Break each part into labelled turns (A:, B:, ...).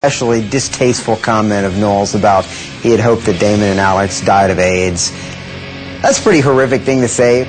A: Especially distasteful comment of Noel's about he had hoped that Damon and Alex died of AIDS. That's a pretty horrific thing to say.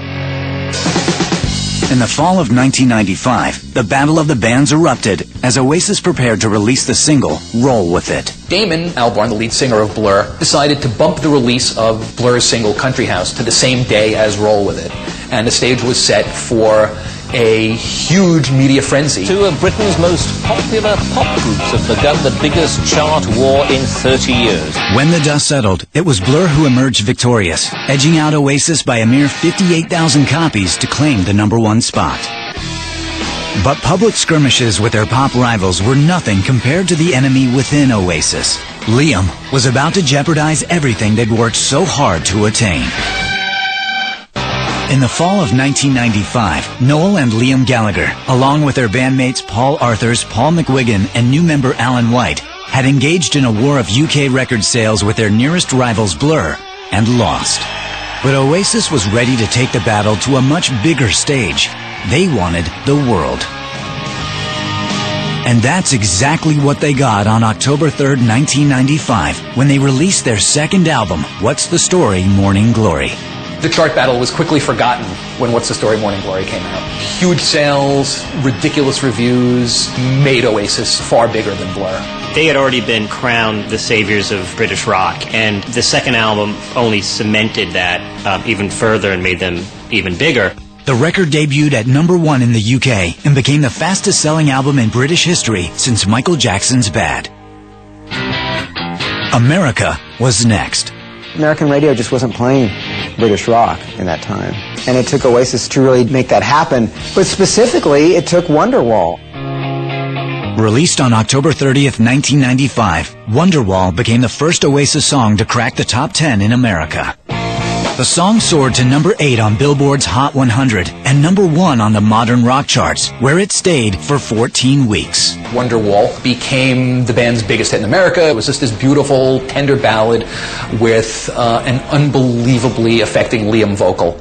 B: In the fall of 1995, the Battle of the Bands erupted as Oasis prepared to release the single, Roll With It.
C: Damon Albarn, the lead singer of Blur, decided to bump the release of Blur's single Country House to the same day as Roll With It. And the stage was set for a huge media frenzy.
D: Two of Britain's most popular pop groups have begun the biggest chart war in 30 years.
B: When the dust settled, it was Blur who emerged victorious, edging out Oasis by a mere 58,000 copies to claim the #1 spot. But public skirmishes with their pop rivals were nothing compared to the enemy within Oasis. Liam was about to jeopardize everything they'd worked so hard to attain. In the fall of 1995, Noel and Liam Gallagher, along with their bandmates Paul Arthurs, Paul McGuigan, and new member Alan White, had engaged in a war of UK record sales with their nearest rivals Blur, and lost. But Oasis was ready to take the battle to a much bigger stage. They wanted the world. And that's exactly what they got on October 3rd, 1995, when they released their second album, What's the Story? Morning Glory.
C: The chart battle was quickly forgotten when What's the Story? Morning Glory came out. Huge sales, ridiculous reviews, made Oasis far bigger than Blur.
E: They had already been crowned the saviors of British rock, and the second album only cemented that even further and made them even bigger.
B: The record debuted at #1 in the UK and became the fastest-selling album in British history since Michael Jackson's Bad. America was next.
A: American radio just wasn't playing British rock in that time. And it took Oasis to really make that happen. But specifically, it took Wonderwall.
B: Released on October 30th, 1995, Wonderwall became the first Oasis song to crack the top 10 in America. The song soared to #8 on Billboard's Hot 100 and #1 on the modern rock charts, where it stayed for 14 weeks.
C: Wonderwall became the band's biggest hit in America. It was just this beautiful, tender ballad with an unbelievably affecting Liam vocal.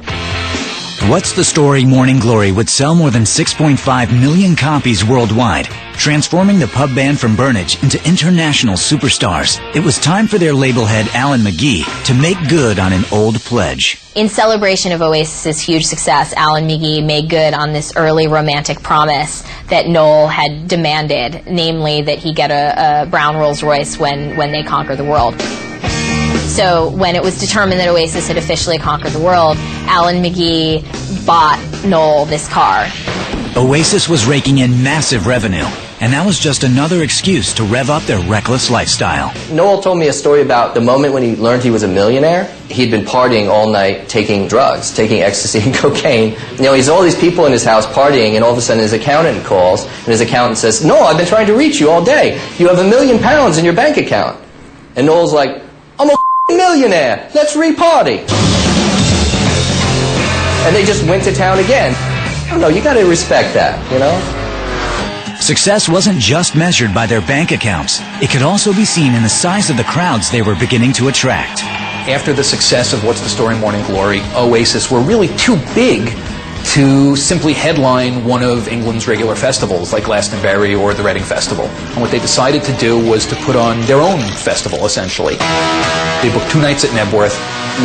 B: What's the Story? Morning Glory would sell more than 6.5 million copies worldwide, transforming the pub band from Burnage into international superstars. It was time for their label head, Alan McGee, to make good on an old pledge.
F: In celebration of Oasis's huge success, Alan McGee made good on this early romantic promise that Noel had demanded, namely that he get a brown Rolls Royce when they conquer the world. So when it was determined that Oasis had officially conquered the world, Alan McGee bought Noel this car.
B: Oasis was raking in massive revenue, and that was just another excuse to rev up their reckless lifestyle.
G: Noel told me a story about the moment when he learned he was a millionaire. He'd been partying all night, taking drugs, taking ecstasy and cocaine. You know, he's all these people in his house partying, and all of a sudden his accountant calls, and his accountant says, "Noel, I've been trying to reach you all day. You have £1 million in your bank account." And Noel's like, "I'm a millionaire. Let's re-party." And they just went to town again. I don't know, you got to respect that, you know?
B: Success wasn't just measured by their bank accounts. It could also be seen in the size of the crowds they were beginning to attract.
C: After the success of What's the Story? Morning Glory, Oasis were really too big to simply headline one of England's regular festivals like Glastonbury or the Reading Festival. And what they decided to do was to put on their own festival, essentially. They booked 2 nights at Nebworth.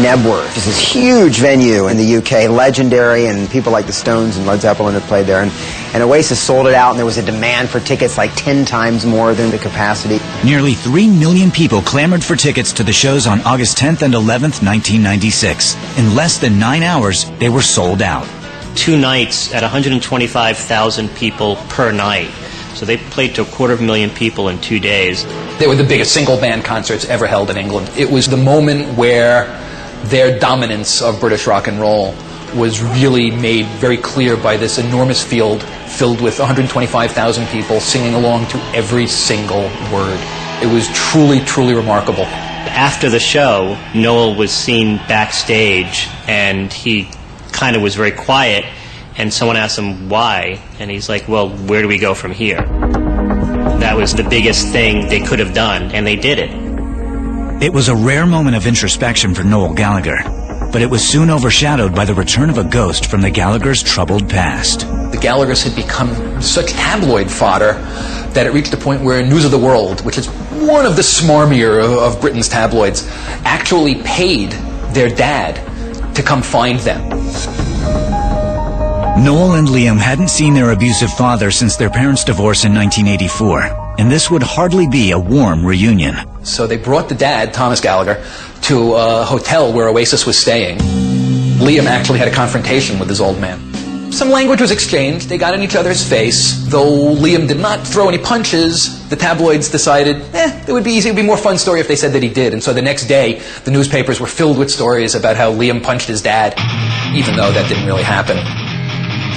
A: Nebworth is this huge venue in the UK, legendary, and people like the Stones and Led Zeppelin have played there. And Oasis sold it out, and there was a demand for tickets like 10 times more than the capacity.
B: Nearly 3 million people clamored for tickets to the shows on August 10th and 11th, 1996. In less than 9 hours, they were sold out.
E: 2 nights at 125,000 people per night. So they played to 250,000 people in 2 days.
C: They were the biggest single band concerts ever held in England. It was the moment where their dominance of British rock and roll was really made very clear by this enormous field filled with 125,000 people singing along to every single word. It was truly, truly remarkable.
E: After the show, Noel was seen backstage, and he kind of was very quiet, and someone asked him why, and he's like, "Well, where do we go from here?" That was the biggest thing they could have done, and they did it.
B: It was a rare moment of introspection for Noel Gallagher, but it was soon overshadowed by the return of a ghost from the Gallaghers' troubled past.
C: The Gallaghers had become such tabloid fodder that it reached a point where News of the World, which is one of the smarmier of Britain's tabloids, actually paid their dad to come find them.
B: Noel and Liam hadn't seen their abusive father since their parents' divorce in 1984, and this would hardly be a warm reunion.
C: So they brought the dad, Thomas Gallagher, to a hotel where Oasis was staying. Liam actually had a confrontation with his old man. Some language was exchanged, they got in each other's face. Though Liam did not throw any punches, the tabloids decided, it would be more fun story if they said that he did. And so the next day, the newspapers were filled with stories about how Liam punched his dad, even though that didn't really happen.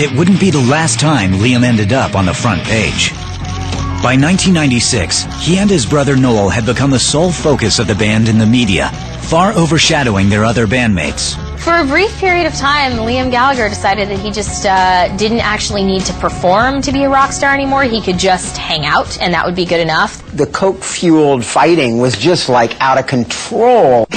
B: It wouldn't be the last time Liam ended up on the front page. By 1996, he and his brother Noel had become the sole focus of the band in the media, far overshadowing their other bandmates.
F: For a brief period of time, Liam Gallagher decided that he just didn't actually need to perform to be a rock star anymore. He could just hang out, and that would be good enough.
A: The coke-fueled fighting was just like out of control.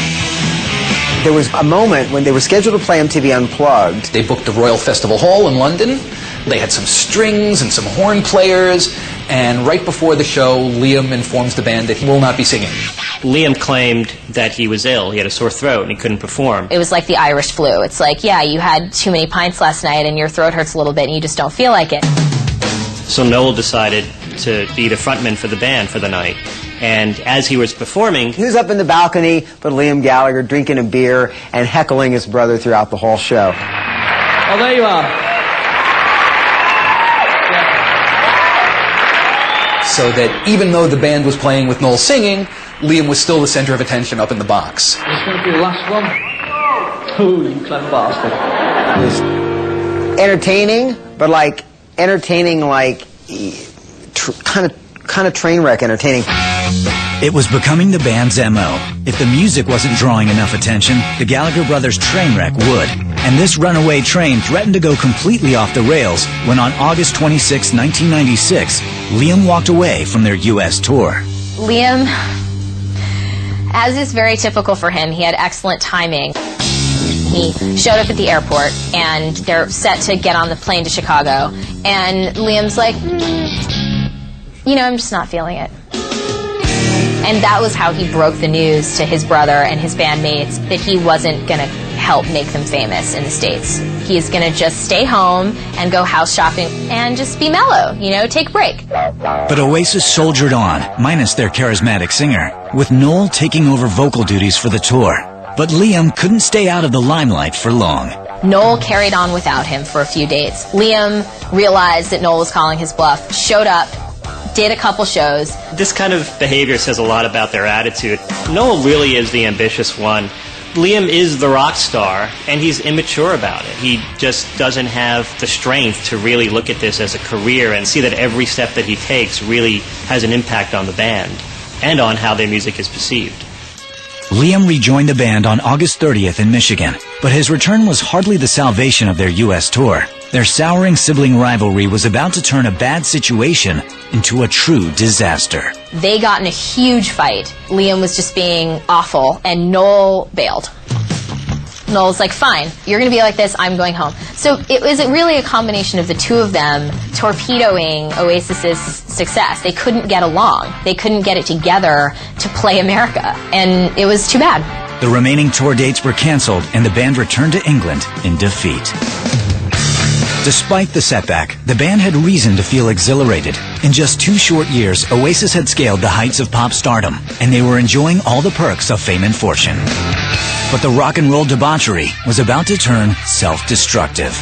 A: There was a moment when they were scheduled to play MTV Unplugged.
C: They booked the Royal Festival Hall in London. They had some strings and some horn players, and right before the show, Liam informs the band that he will not be singing.
E: Liam claimed that he was ill. He had a sore throat and he couldn't perform.
F: It was like the Irish flu. It's like, yeah, you had too many pints last night and your throat hurts a little bit and you just don't feel like it.
E: So Noel decided to be the frontman for the band for the night. And as he was performing,
A: He was up in the balcony with Liam Gallagher drinking a beer and heckling his brother throughout the whole show.
H: Oh, there you are.
C: So that even though the band was playing with Noel singing, Liam was still the center of attention up in the box.
H: It's going to be the last one. Oh, you clever bastard.
A: It was entertaining, but like entertaining, like kind of train wreck entertaining.
B: It was becoming the band's MO. If the music wasn't drawing enough attention, the Gallagher brothers' train wreck would. And this runaway train threatened to go completely off the rails when on August 26, 1996, Liam walked away from their U.S. tour.
F: Liam, as is very typical for him, he had excellent timing. He showed up at the airport, and they're set to get on the plane to Chicago. And Liam's like, I'm just not feeling it. And that was how he broke the news to his brother and his bandmates that he wasn't going to help make them famous in the States. He is going to just stay home and go house shopping and just be mellow, take a break.
B: But Oasis soldiered on, minus their charismatic singer, with Noel taking over vocal duties for the tour. But Liam couldn't stay out of the limelight for long.
F: Noel carried on without him for a few dates. Liam realized that Noel was calling his bluff, showed up, did a couple shows.
E: this kind of behavior says a lot about their attitude. Noel really is the ambitious one. Liam is the rock star, and he's immature about it. He just doesn't have the strength to really look at this as a career and see that every step that he takes really has an impact on the band and on how their music is perceived.
B: Liam rejoined the band on August 30th in Michigan, but his return was hardly the salvation of their U.S. tour. Their souring sibling rivalry was about to turn a bad situation into a true disaster.
F: They got in a huge fight. Liam was just being awful, and Noel bailed. Noel's like, fine, you're going to be like this, I'm going home. So it was really a combination of the two of them torpedoing Oasis's success. They couldn't get along. They couldn't get it together to play America, and it was too bad.
B: The remaining tour dates were canceled, and the band returned to England in defeat. Despite the setback, the band had reason to feel exhilarated. In just 2 short years, Oasis had scaled the heights of pop stardom, and they were enjoying all the perks of fame and fortune. But the rock and roll debauchery was about to turn self-destructive.